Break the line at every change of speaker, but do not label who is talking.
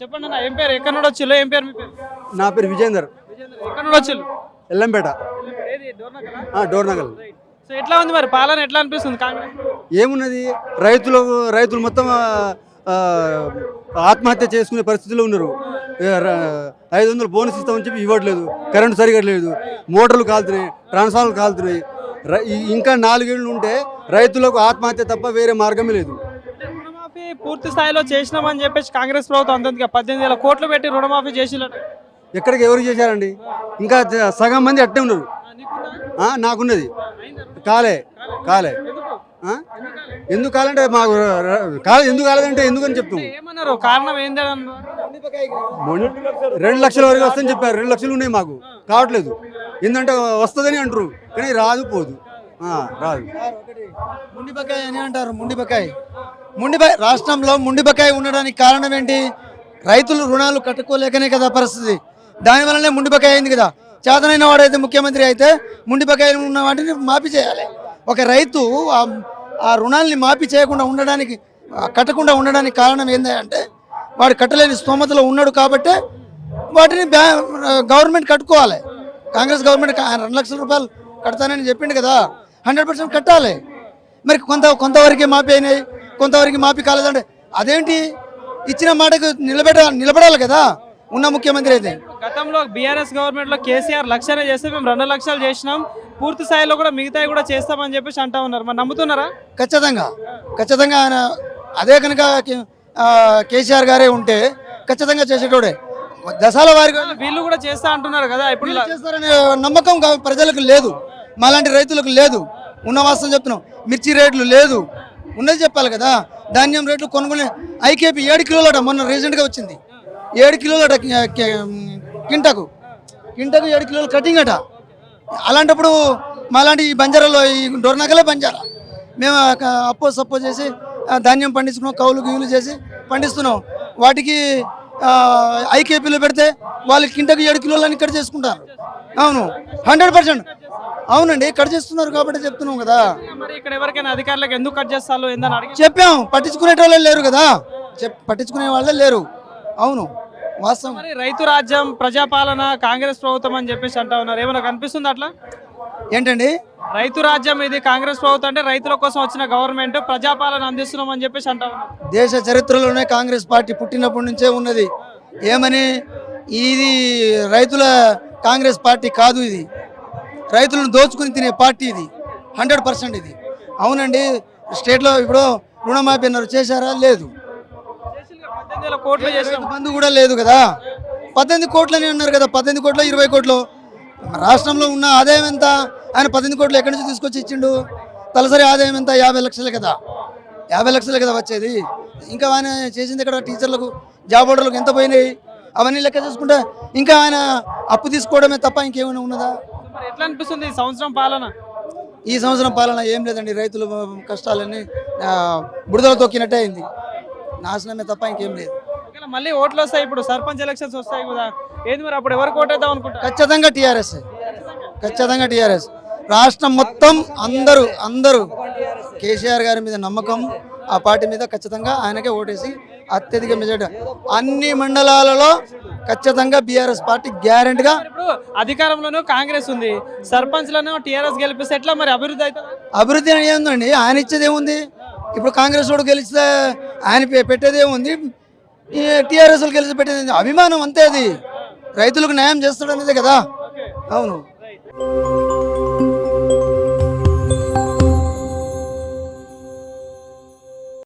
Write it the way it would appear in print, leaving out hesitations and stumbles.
చెప్పండి నా ఏం పేరు ఎక్కడ నుండి వచ్చిల్లు ఏం పేరు మీ పేరు
నా పేరు విజేందర్,
ఎక్కడ నుండి వచ్చిల్లు
ఎల్లంపేట,
ఏది డోర్నకలా
డోర్నగల్.
సో ఎట్లా ఉంది మరి పాలన ఎట్లా అనిపిస్తుంది కాంగ్రెస్
ఏమున్నది, రైతులు మొత్తం ఆత్మహత్య చేసుకునే పరిస్థితిలో ఉన్నారు. 500 బోనస్ ఇస్తామని చెప్పి ఇవ్వట్లేదు, కరెంటు సరిగా లేదు, మోటార్లు కాలుతున్నాయి, ట్రాన్స్ఫార్మర్లు కాలుతున్నాయి. ఇంకా 4 ఏళ్ళు ఉంటే రైతులకు ఆత్మహత్య తప్ప వేరే మార్గమే లేదు.
రుణమాఫీ పూర్తి స్థాయిలో చేసినామని చెప్పేసి కాంగ్రెస్ ప్రభుత్వం అంతగా 18,000 కోట్లు పెట్టి రుణమాఫీ చేసిల్లట.
ఎక్కడికి ఎవరు చేశారండి? ఇంకా సగం మంది అట్టే ఉన్నారు. నాకున్నది కాలే ఎందుకు కాలంటే మాకు ఎందుకు కాలేదంటే ఎందుకని చెప్తాం.
ఏమన్నారు కారణం ఏంటని
2 లక్షల వరకు వస్తుందని చెప్పారు. 2 లక్షలు ఉన్నాయి, మాకు కావట్లేదు. ఎందుకంటే వస్తుందని అంటారు కానీ రాదు, పోదు, రాదు.
ముండిబకాయ అని అంటారు. ముండిబకాయ రాష్ట్రంలో ముండిబకాయ ఉండడానికి కారణం ఏంటి? రైతులు రుణాలు కట్టుకోలేకనే కదా పరిస్థితి. దానివల్లనే ముండిబకాయ అయింది కదా. చేతనైన వాడైతే ముఖ్యమంత్రి అయితే ముండిబకాయలు ఉన్న వాటిని మాఫీ చేయాలి. ఒక రైతు ఆ రుణాలని మాఫీ చేయకుండా ఉండడానికి, కట్టకుండా ఉండడానికి కారణం ఏంటంటే వాడు కట్టలేని స్తోమతలో ఉన్నాడు కాబట్టి వాటిని గవర్నమెంట్ కట్టుకోవాలి. కాంగ్రెస్ గవర్నమెంట్ 2 లక్షల రూపాయలు కడతానని చెప్పిండు కదా, 100% కట్టాలి. మరి కొంతవరకు మాఫీ అయినాయి, కొంతవరకు మాఫీ కాలేదంటే అదేంటి? ఇచ్చిన మాటకు నిలబడాలి కదా ఉన్న ముఖ్యమంత్రి అయితే.
గతంలో బీఆర్ఎస్ గవర్నమెంట్ లో కేసీఆర్ 1 లక్షనే చేస్తే మేము 2 లక్షలు చేసినాం, పూర్తి స్థాయిలో కూడా మిగతాయి కూడా చేస్తామని చెప్పేసి అంటా ఉన్నారు. మరి నమ్ముతున్నారా?
ఖచ్చితంగా ఆయన అదే కనుక కేసీఆర్ గారే ఉంటే ఖచ్చితంగా చేసేటోడే. దశాల వారిగా
వీళ్ళు కూడా చేస్తా అంటున్నారు కదా, ఇప్పుడు
చేస్తారనే నమ్మకం ప్రజలకు లేదు, మాలాంటి రైతులకు లేదు. ఉన్న వాస్తవం చెప్తున్నాం. మిర్చి రేట్లు లేదు, ఉన్నది చెప్పాలి కదా. ధాన్యం రేట్లు కొనుక్కునే ఐకేపీ 7 కిలోలట, మొన్న రీసెంట్గా వచ్చింది. 7 కిలోలట కింటకు 7 కిలోలు కటింగ్ అట. అలాంటప్పుడు మాలాంటి ఈ బంజారాలో, ఈ డోర్నగలే బంజారా, మేము సప్పో చేసి ధాన్యం పండించుకున్నాం, కౌలు గీవులు చేసి పండిస్తున్నాం. వాటికి ఐకేపీలో పెడితే వాళ్ళు కింటకు 7 కిలోలని కట్ చేసుకుంటారు. అవును, 100%. అవునండి, కట్ చేస్తున్నారు కాబట్టి చెప్తున్నాం కదా.
మరి ఇక్కడ ఎవరికైనా అధికారులకు ఎందుకు కట్ చేస్తారు ఏందని అడిగి
చెప్పాం, పట్టించుకునే వాళ్ళే లేరు కదా, పట్టించుకునే వాళ్ళే లేరు. అవును, వాస్తవం.
మరి రైతు రాజ్యం ప్రజాపాలన కాంగ్రెస్ ప్రభుత్వం అని చెప్పేసి అంటా ఉన్నారు, ఏమైనా కనిపిస్తుంది అట్లా?
ఏంటండి
రైతు రాజ్యం ఇది కాంగ్రెస్ ప్రభుత్వం అంటే రైతుల కోసం వచ్చిన గవర్నమెంట్, ప్రజాపాలన అందిస్తున్నాం అని చెప్పేసి అంటా ఉన్నారు.
దేశ చరిత్రలోనే కాంగ్రెస్ పార్టీ పుట్టినప్పటి నుంచే ఉన్నది. ఏమని? ఇది రైతుల కాంగ్రెస్ పార్టీ కాదు, ఇది రైతులను దోచుకుని తినే పార్టీ, ఇది 100% ఇది. అవునండి, స్టేట్లో ఇప్పుడు రుణమాఫీ అన్నారు, చేశారా? లేదు.
18,000 కోట్లు చేసిన
బంధు కూడా లేదు కదా. 18 కోట్లు అని అన్నారు కదా. 18 కోట్లు 20 కోట్లు రాష్ట్రంలో ఉన్న ఆదాయం ఎంత? ఆయన 18 కోట్లు ఎక్కడి నుంచి తీసుకొచ్చి ఇచ్చిండు? తలసరి ఆదాయం ఎంత? 50 లక్షలే కదా. 50 లక్షలే కదా వచ్చేది. ఇంకా ఆయన చేసింది ఇక్కడ టీచర్లకు, జాబ్ హోల్డర్లకు ఎంత పోయినాయి అవన్నీ లెక్క చేసుకుంటే ఇంకా ఆయన అప్పు తీసుకోవడమే తప్ప ఇంకేమైనా ఉన్నదా?
ఎట్లా అనిపిస్తుంది ఈ సంవత్సరం పాలన?
ఈ సంవత్సరం పాలన ఏం లేదండి, రైతుల కష్టాలన్నీ బురదలో తొక్కినట్టే అయింది, నాశనమే తప్ప ఇంకేం లేదు.
మళ్ళీ ఓట్లు వస్తాయి, ఇప్పుడు సర్పంచ్ ఎలక్షన్స్ వస్తాయి కదా, ఏంది మరి అప్పుడు ఎవరికి ఓటేద్దాం అనుకుంటారు?
ఖచ్చితంగా టీఆర్ఎస్. రాష్ట్రం మొత్తం అందరూ కేసీఆర్ గారి మీద నమ్మకం, ఆ పార్టీ మీద ఖచ్చితంగా ఆయనకే ఓటేసి అత్యధిక మెజార్టీ అన్ని మండలాలలో ఖచ్చితంగా బీఆర్ఎస్ పార్టీ గ్యారెంటీగా.
ఇప్పుడు అధికారంలోనూ కాంగ్రెస్ ఉంది, సర్పంచ్లను టీఆర్ఎస్ గెలిపిస్తే ఎట్లా మరి అభివృద్ధి అవుతుంది?
అభివృద్ధి అని ఏముందండి, ఆయన ఇచ్చేది ఏముంది? ఇప్పుడు కాంగ్రెస్ వాడు గెలిస్తే ఆయన పెట్టేది ఏముంది? టీఆర్ఎస్ గెలిచి పెట్టేది అభిమానం అంతే. అది రైతులకు న్యాయం చేస్తాడనేదే కదా. అవును.